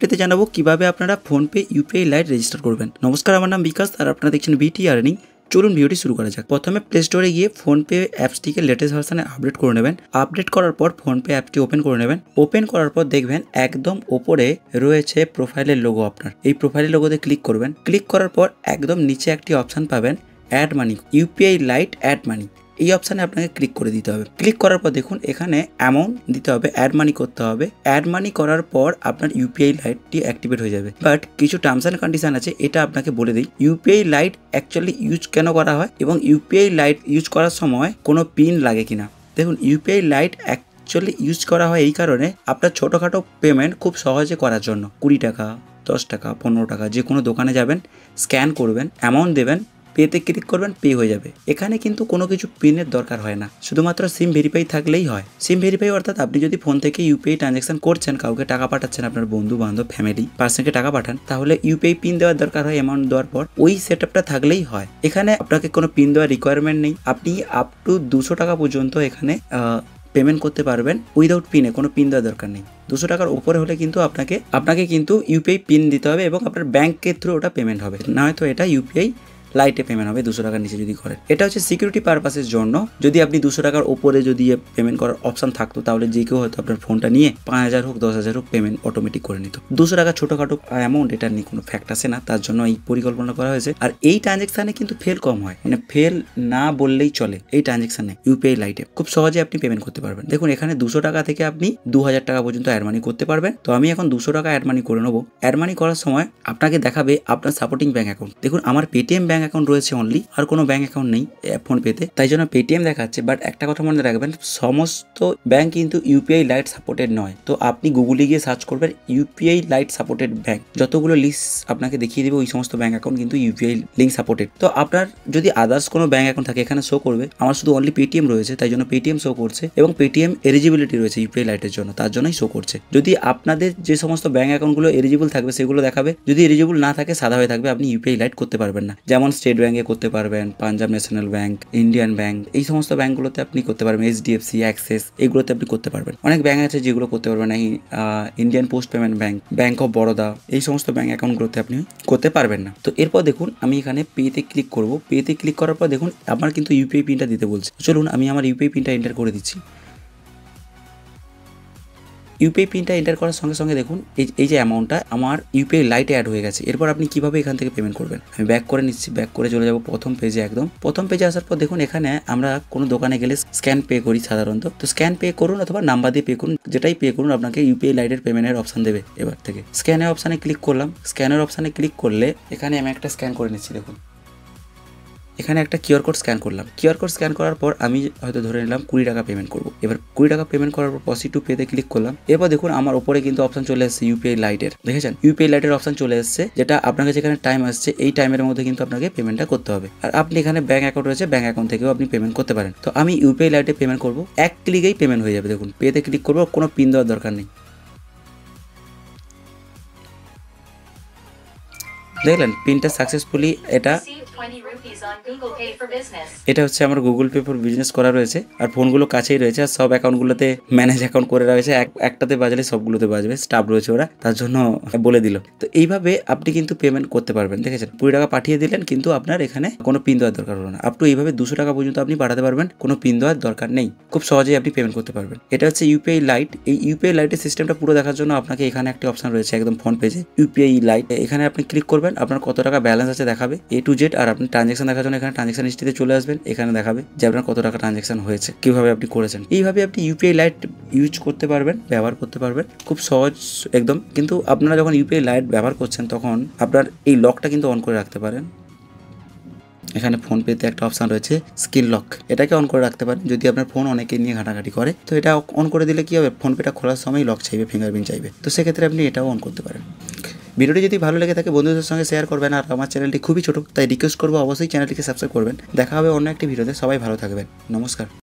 পেতে জানাবো কিভাবে আপনারা ফোনপে ইউপিআই লাইট রেজিস্টার করবেন। নমস্কার, আমার নাম বিকাশ আর আপনারা দেখছেন বিটি আর্নিং। চলুন ভিডিওটি শুরু করা যাক। প্রথমে প্লে স্টোরে গিয়ে ফোনপে অ্যাপসটিকে লেটেস্ট ভার্সনে আপডেট করে নেবেন। আপডেট করার পর ফোনপে অ্যাপটি ওপেন করে নেবেন। ওপেন করার পর দেখবেন একদম ওপরে রয়েছে প্রোফাইলের লোগো। আপনার এই প্রোফাইলের লোগোতে ক্লিক করবেন। ক্লিক করার পর একদম নিচে একটি অপশান পাবেন add money, UPI Lite add money. এই অপশানে আপনাকে ক্লিক করে দিতে হবে। ক্লিক করার পর দেখুন এখানে অ্যামাউন্ট দিতে হবে, অ্যাড মানি করতে হবে। অ্যাড মানি করার পর আপনার ইউপিআই লাইটটি অ্যাক্টিভেট হয়ে যাবে। বাট কিছু টার্মস অ্যান্ড কন্ডিশন আছে, এটা আপনাকে বলে দিই। ইউপিআই লাইট অ্যাকচুয়ালি ইউজ কেন করা হয় এবং ইউপিআই লাইট ইউজ করার সময় কোনো পিন লাগে কিনা। দেখুন, ইউপিআই লাইট অ্যাকচুয়ালি ইউজ করা হয় এই কারণে আপনার ছোটোখাটো পেমেন্ট খুব সহজে করার জন্য। 20 টাকা, 10 টাকা, 15 টাকা, যে কোনো দোকানে যাবেন, স্ক্যান করবেন, অ্যামাউন্ট দেবেন, পেতে ক্লিক করবেন, পে হয়ে যাবে। এখানে কিন্তু কোনো কিছু পিনের দরকার হয় না, শুধুমাত্র সিম ভেরিফাই থাকলেই হয়। সিম ভেরিফাই অর্থাৎ আপনি যদি ফোন থেকে ইউপিআই ট্রানজ্যাকশন করছেন, কাউকে টাকা পাঠাচ্ছেন, আপনার বন্ধু বান্ধব, ফ্যামিলি পার্সনকে টাকা পাঠান, তাহলে ইউপিআই পিন দেওয়ার দরকার হয়। অ্যামাউন্ট দেওয়ার পর ওই সেটআপটা থাকলেই হয়। এখানে আপনাকে কোনো পিন দেওয়ার রিকোয়ারমেন্ট নেই। আপনি আপ টু 200 টাকা পর্যন্ত এখানে পেমেন্ট করতে পারবেন উইদাউট পিনে। কোনো পিন দেওয়ার দরকার নেই। 200 টাকার উপরে হলে কিন্তু আপনাকে কিন্তু ইউপিআই পিন দিতে হবে এবং আপনার ব্যাংকের থ্রু ওটা পেমেন্ট হবে, না হয়তো এটা ইউপিআই লাইটে পেমেন্ট হবে 200 টাকার নিচে যদি করেন। এটা হচ্ছে সিকিউরিটি পারপাসের জন্য। যদি আপনি 200 টাকার ওপরে যদি পেমেন্ট করার অপশন থাকতো, তাহলে যে কেউ হয়তো আপনার ফোনটা নিয়ে 5000 হোক 10,000 হোক পেমেন্ট অটোমেটিক করে নিত। 200 টাকা ছোটোখাটো অ্যামাউন্ট, এটা নিয়ে কোনো ফ্যাক্ট আসে না, তার জন্য এই পরিকল্পনা করা হয়েছে। আর এই ট্রানজ্যাকশানে কিন্তু ফেল কম হয়, মানে ফেল না বললেই চলে। এই ট্রানজ্যাকশানে ইউপিআই লাইটে খুব সহজে আপনি পেমেন্ট করতে পারবেন। দেখুন, এখানে 200 টাকা থেকে আপনি 2000 টাকা পর্যন্ত অ্যাড মানি করতে পারবেন। তো আমি এখন 200 টাকা অ্যাড মানি করে নেবো। অ্যাড মানি করার সময় আপনাকে দেখাবে আপনার সাপোর্টিং ব্যাঙ্ক অ্যাকাউন্ট। দেখুন, আমার পেটিএম ব্যাঙ্ক অ্যাকাউন্ট রয়েছে অনলি, আর কোনো ব্যাঙ্ক অ্যাকাউন্ট নেই ফোনপেতে, তাই জন্য পেটিএম দেখাচ্ছে। বাট একটা কথা মনে রাখবেন, সমস্ত ব্যাঙ্ক কিন্তু ইউপিআই লাইট সাপোর্টেড নয়। তো আপনি গুগলে গিয়ে সার্চ করবেন ইউপিআই লাইট সাপোর্টেড ব্যাঙ্ক, যতগুলো লিস্ট আপনাকে দেখিয়ে দেবে ওই সমস্ত ব্যাঙ্ক অ্যাকাউন্ট কিন্তু ইউপিআই লিঙ্ক সাপোর্টেড। তো আপনার যদি আদার্স কোনো ব্যাঙ্ক অ্যাকাউন্ট থাকে এখানে শো করবে। আমার শুধু অনলি পেটিএম রয়েছে, তাই জন্য পেটিএম শো করছে এবং পেটিএম এলিজিবিলিটি রয়েছে ইউপিআই লাইটের জন্য, তার জন্যই শো করছে। যদি আপনাদের যে সমস্ত ব্যাঙ্ক অ্যাকাউন্টগুলো এলিজিবল থাকবে সেগুলো দেখাবে, যদি এলিজিবল না থাকে সাদা হয়ে থাকবে, আপনি ইউপিআই লাইট করতে পারবেন না। যেমন স্টেট ব্যাঙ্কে করতে পারবেন, Punjab national bank, Indian bank, এই সমস্ত ব্যাঙ্কগুলোতে আপনি করতে পারবেন। এইচডিএফসি, অ্যাক্সেস, এগুলোতে আপনি করতে পারবেন। অনেক ব্যাঙ্ক আছে যেগুলো করতে পারবেন না, Indian post payment bank, bank of Baroda, এই সমস্ত ব্যাঙ্ক অ্যাকাউন্টগুলোতে আপনি করতে পারবেন না। তো এরপর দেখুন আমি এখানে পেতে ক্লিক করব। পেতে ক্লিক করার পর দেখুন আমার কিন্তু ইউপিআই পিনটা দিতে বলছে। চলুন আমি আমার ইউপিআই পিনটা এন্টার করে দিচ্ছি। ইউপিআই পিনটা এন্টার করার সঙ্গে সঙ্গে দেখুন এই যে অ্যামাউন্টটা আমার ইউপিআই লাইটে অ্যাড হয়ে গেছে। এরপর আপনি কিভাবে এখান থেকে পেমেন্ট করবেন, আমি ব্যাক করে নিচ্ছি। ব্যাক করে চলে যাব প্রথম পেজে। একদম প্রথম পেজে আসার পর দেখুন এখানে আমরা কোনো দোকানে গেলে স্ক্যান পে করি সাধারণত। তো স্ক্যান পে করুন অথবা নাম্বার দিয়ে পে করুন, যেটাই পে করুন আপনাকে ইউপিআই লাইটের পেমেন্টের অপশান দেবে। এবার থেকে স্ক্যানের অপশানে ক্লিক করলাম। স্ক্যানের অপশানে ক্লিক করলে এখানে আমি একটা স্ক্যান করে নিচ্ছি। দেখুন এখানে একটা কিউআর কোড স্ক্যান করলাম। কিউআর কোড স্ক্যান করার পর আমি হয়তো ধরে নিলাম 20 টাকা পেমেন্ট করবো। এবার 20 টাকা পেমেন্ট করার পর প্রসিড টু পেতে ক্লিক করলাম। এরপর দেখুন আমার ওপরে কিন্তু অপশন চলে এসেছে ইউপিআই লাইটের। দেখেছেন ইউপিআই লাইটের অপশন চলে এসেছে, যেটা আপনাকে যেখানে টাইম আসছে এই টাইমের মধ্যে কিন্তু আপনাকে পেমেন্টটা করতে হবে। আর আপনি এখানে ব্যাঙ্ক অ্যাকাউন্ট রয়েছে, ব্যাঙ্ক অ্যাকাউন্ট থেকেও আপনি পেমেন্ট করতে পারেন। তো আমি ইউপিআই লাইটে পেমেন্ট করবো, এক ক্লিকেই পেমেন্ট হয়ে যাবে। দেখুন পেতে ক্লিক করবো, কোনো পিন দেওয়ার দরকার নেই। দেখলেন পিনটা সাকসেসফুলি এটা হচ্ছে আমার গুগল পে ফর বিজনেস করা রয়েছে। আর ফোনগুলো কাছেই রয়েছে, আর সব অ্যাকাউন্টগুলোতে ম্যানেজ অ্যাকাউন্ট করে রয়েছে। একটাতে বাজলে সবগুলোতে বাজবে, স্টাফ রয়েছে ওরা, তার জন্য বলে দিল। তো এইভাবে আপনি কিন্তু পেমেন্ট করতে পারবেন। দেখেছেন 20 টাকা পাঠিয়ে দিলেন, কিন্তু আপনার এখানে কোনো পিন দেওয়ার দরকার হলো না। আপ টু এইভাবে 200 টাকা পর্যন্ত আপনি পাঠাতে পারবেন, কোনো পিন দেওয়ার দরকার নেই। খুব সহজেই আপনি পেমেন্ট করতে পারবেন। এটা হচ্ছে ইউপিআই লাইট। এই ইউপিআই লাইটের সিস্টেমটা পুরো দেখার জন্য আপনাকে এখানে একটা অপশন রয়েছে একদম ফোন পেজে, ইউপিআই লাইট। এখানে আপনি ক্লিক করবেন, আপনার কত টাকা ব্যালেন্স আছে দেখাবে A to Z। আর আপনি ট্রানজ্যাকশন দেখার জন্য এখানে ট্রানজ্যাকশন হিস্ট্রিতে চলে আসবেন। এখানে দেখাবে যে আপনার কত টাকা ট্রানজ্যাকশন হয়েছে, কিভাবে আপনি করেছেন। এইভাবে আপনি ইউপিআই লাইট ইউজ করতে পারবেন, ব্যবহার করতে পারবেন, খুব সহজ একদম। কিন্তু আপনারা যখন ইউপিআই লাইট ব্যবহার করছেন তখন আপনার এই লকটা কিন্তু অন করে রাখতে পারেন। এখানে ফোনপেতে একটা অপশান রয়েছে স্ক্রিন লক, এটাকে অন করে রাখতে পারেন। যদি আপনার ফোন অনেকে নিয়ে ঘাটাঘাটি করে, তো এটা অন করে দিলে কি হবে, ফোনপেটা খোলার সময় লক চাইবে, ফিঙ্গারপ্রিন্ট চাইবে। তো সেক্ষেত্রে আপনি এটাও অন করতে পারেন। ভিডিওটি যদি ভালো লেগে থাকে বন্ধুদের সঙ্গে শেয়ার করবেন। আর আমার চ্যানেলটি খুবই ছোটো, তাই রিকোয়েস্ট করবো অবশ্যই চ্যানেলটিকে সাবস্ক্রাইব করবেন। দেখা হবে অন্য একটি ভিডিওতে। সবাই ভালো থাকবেন। নমস্কার।